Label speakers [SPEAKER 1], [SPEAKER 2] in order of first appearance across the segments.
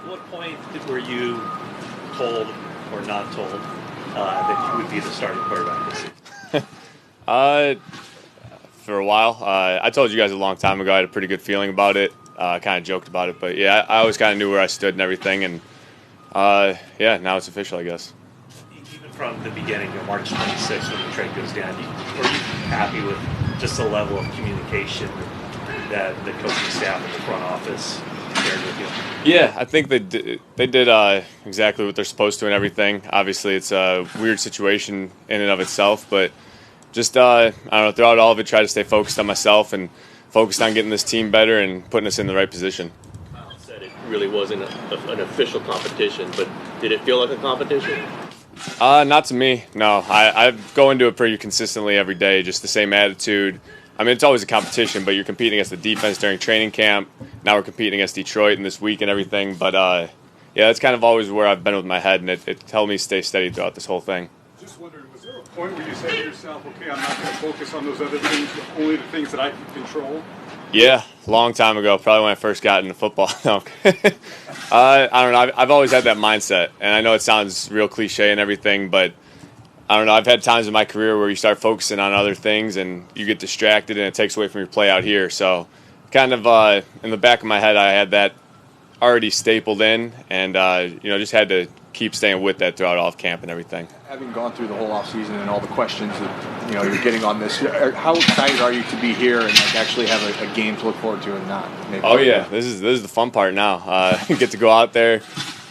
[SPEAKER 1] what point were you told or not told that you would be the starting quarterback this season?
[SPEAKER 2] For a while. I told you guys a long time ago I had a pretty good feeling about it. Kind of joked about it, but yeah, I always kind of knew where I stood and everything, and now it's official, I guess.
[SPEAKER 1] Even from the beginning, March 26th, when the trade goes down, were you happy with just the level of communication that the coaching staff and the front office shared with you?
[SPEAKER 2] Yeah, I think they did exactly what they're supposed to and everything. Obviously, it's a weird situation in and of itself, but just, I don't know, throughout all of it, try to stay focused on myself and focused on getting this team better and putting us in the right position.
[SPEAKER 3] Kyle said it really wasn't an official competition, but did it feel like a competition?
[SPEAKER 2] Not to me, no. I go into it pretty consistently every day, just the same attitude. I mean, it's always a competition, but you're competing against the defense during training camp. Now we're competing against Detroit in this week and everything. But, that's kind of always where I've been with my head, and it helped me stay steady throughout this whole thing.
[SPEAKER 4] Just wondering, was there a point where you said to yourself, okay, I'm not going to focus on those other things, only the things that I can control?
[SPEAKER 2] Yeah, a long time ago, probably when I first got into football. I don't know. I've always had that mindset, and I know it sounds real cliche and everything, but I don't know. I've had times in my career where you start focusing on other things and you get distracted, and it takes away from your play out here. So kind of in the back of my head, I had that already stapled in, and just had to keep staying with that throughout all of camp and everything.
[SPEAKER 5] Having gone through the whole offseason and all the questions that you're getting on this, how excited are you to be here and actually have a game to look forward to and not? Maybe
[SPEAKER 2] oh yeah, this is the fun part now. Get to go out there,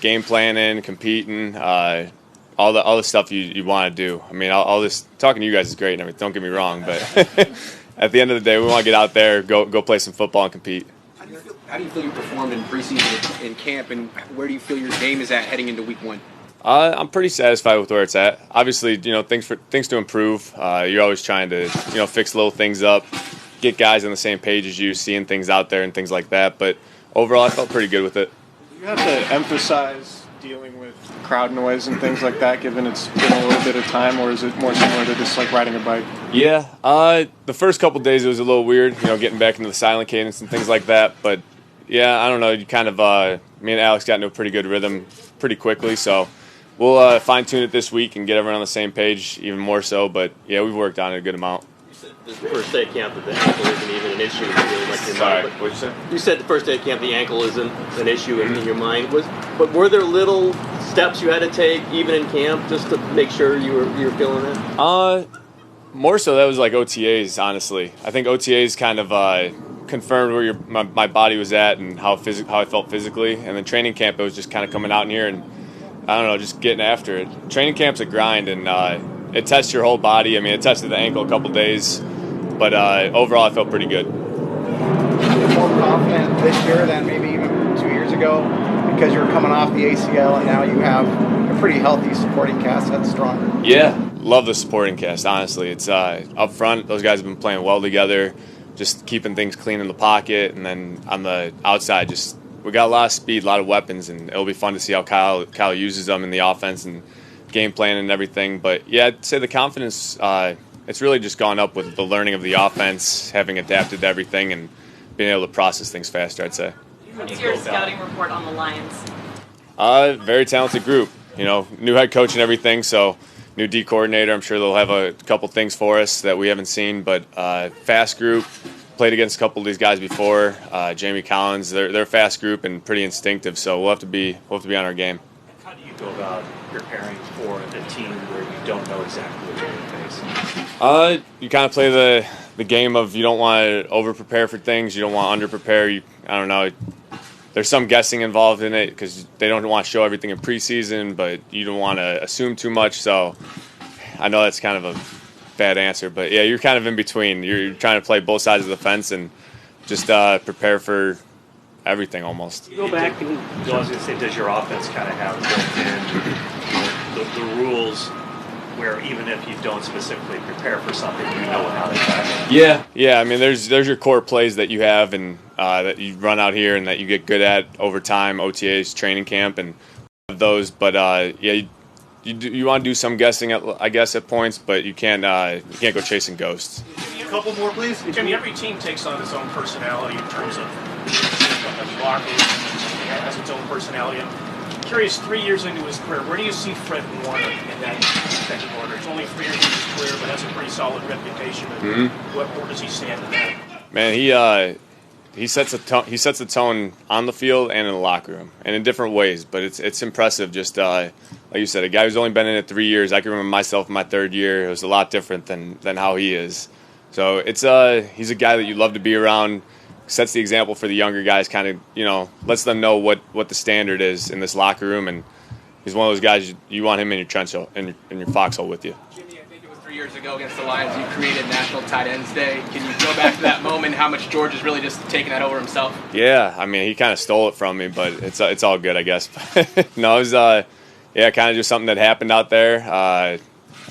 [SPEAKER 2] game planning, competing, all the stuff you want to do. I mean, all this talking to you guys is great and everything. Don't get me wrong, but at the end of the day, we want to get out there, go play some football and compete.
[SPEAKER 6] How do you feel you performed in preseason in camp, and where do you feel your game is at heading into week one?
[SPEAKER 2] I'm pretty satisfied with where it's at. Obviously, things to improve. You're always trying to fix little things up, get guys on the same page as you, seeing things out there and things like that. But overall, I felt pretty good with it.
[SPEAKER 7] Do you have to emphasize dealing with crowd noise and things like that, given it's been a little bit of time, or is it more similar to just like riding a bike?
[SPEAKER 2] Yeah, the first couple days it was a little weird, getting back into the silent cadence and things like that. But yeah, I don't know. You kind of me and Alex got into a pretty good rhythm pretty quickly, so we'll fine tune it this week and get everyone on the same page even more so. But yeah, we've worked on it a good amount.
[SPEAKER 3] You said the first day of camp that the ankle isn't even an issue in your
[SPEAKER 2] Sorry,
[SPEAKER 3] mind.
[SPEAKER 2] what'd you say?
[SPEAKER 3] You said the first day of camp the ankle isn't an issue in your mind. But were there little steps you had to take even in camp just to make sure you were feeling it?
[SPEAKER 2] More so that was like OTAs, honestly. I think OTAs kind of confirmed where my body was at and how I felt physically. And then training camp, it was just kind of coming out in here and, I don't know, just getting after it. Training camp's a grind, and it tests your whole body. I mean, it tested the ankle a couple days, but overall I felt pretty good.
[SPEAKER 8] You're more confident this year than maybe even 2 years ago because you're coming off the ACL and now you have a pretty healthy supporting cast that's stronger.
[SPEAKER 2] Yeah, love the supporting cast, honestly. It's up front, those guys have been playing well together, just keeping things clean in the pocket, and then on the outside, we got a lot of speed, a lot of weapons, and it'll be fun to see how Kyle uses them in the offense and game plan and everything. But yeah, I'd say the confidence, it's really just gone up with the learning of the offense, having adapted to everything, and being able to process things faster, I'd say.
[SPEAKER 9] What's your scouting report on the Lions?
[SPEAKER 2] Very talented group. New head coach and everything, so new D coordinator. I'm sure they'll have a couple things for us that we haven't seen, but fast group. Played against a couple of these guys before. Jamie Collins, they're a fast group and pretty instinctive, so we'll have to be on our game.
[SPEAKER 1] How do you go about preparing for a team where you don't know exactly what you're going to face?
[SPEAKER 2] You kind of play the game of you don't want to over-prepare for things, you don't want to under-prepare. I don't know. There's some guessing involved in it because they don't want to show everything in preseason, but you don't want to assume too much. So I know that's kind of a bad answer, but yeah, you're kind of in between. You're trying to play both sides of the fence and just prepare for everything almost.
[SPEAKER 1] You go back and I was going to say, does your offense kind of have built in the rules where even if you don't specifically prepare for something, you know how to attack it?
[SPEAKER 2] Yeah. I mean, there's your core plays that you have and that you run out here and that you get good at over time, OTAs, training camp, and those. But you want to do some guessing, I guess, at points, but you can't go chasing ghosts.
[SPEAKER 10] A couple more, please. Jimmy, every team takes on its own personality in terms of the locker room has its own personality. I'm curious, 3 years into his career, where do you see Fred Warner in that second order? It's only 3 years into his career, but has a pretty solid reputation. Where does he stand in that?
[SPEAKER 2] Man, he sets a tone. He sets a tone on the field and in the locker room, and in different ways. But it's impressive. Just like you said, a guy who's only been in it 3 years. I can remember myself in my third year. It was a lot different than how he is. So he's a guy that you love to be around. Sets the example for the younger guys. Kind of lets them know what the standard is in this locker room. And he's one of those guys you want him in your trench hole, in your foxhole with you.
[SPEAKER 6] 3 years ago against the Lions, you created National Tight Ends Day. Can you go back to that moment? How much George is really just taking that over himself?
[SPEAKER 2] Yeah, I mean, he kind of stole it from me, but it's all good, I guess. No, it was kind of just something that happened out there. I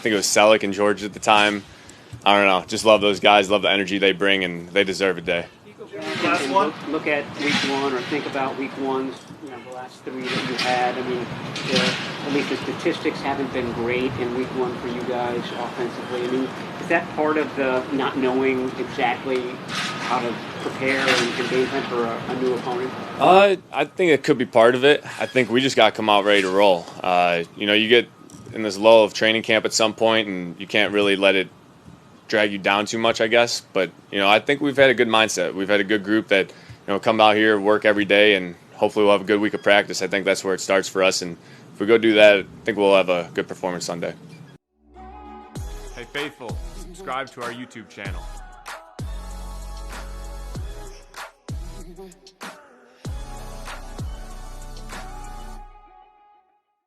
[SPEAKER 2] think it was Selleck and George at the time. I don't know, just love those guys, love the energy they bring, and they deserve a day.
[SPEAKER 11] Last one. Look at week one, or think about week ones. The last three that you had. I mean, at least the statistics haven't been great in week one for you guys offensively. I mean, is that part of the not knowing exactly how to prepare and game plan for a new opponent?
[SPEAKER 2] I think it could be part of it. I think we just got to come out ready to roll. You get in this lull of training camp at some point, and you can't really let it drag you down too much, I guess. But I think we've had a good mindset. We've had a good group that come out here, work every day, and hopefully we'll have a good week of practice. I think that's where it starts for us, and if we go do that, I think we'll have a good performance Sunday.
[SPEAKER 12] Hey faithful, subscribe to our YouTube channel.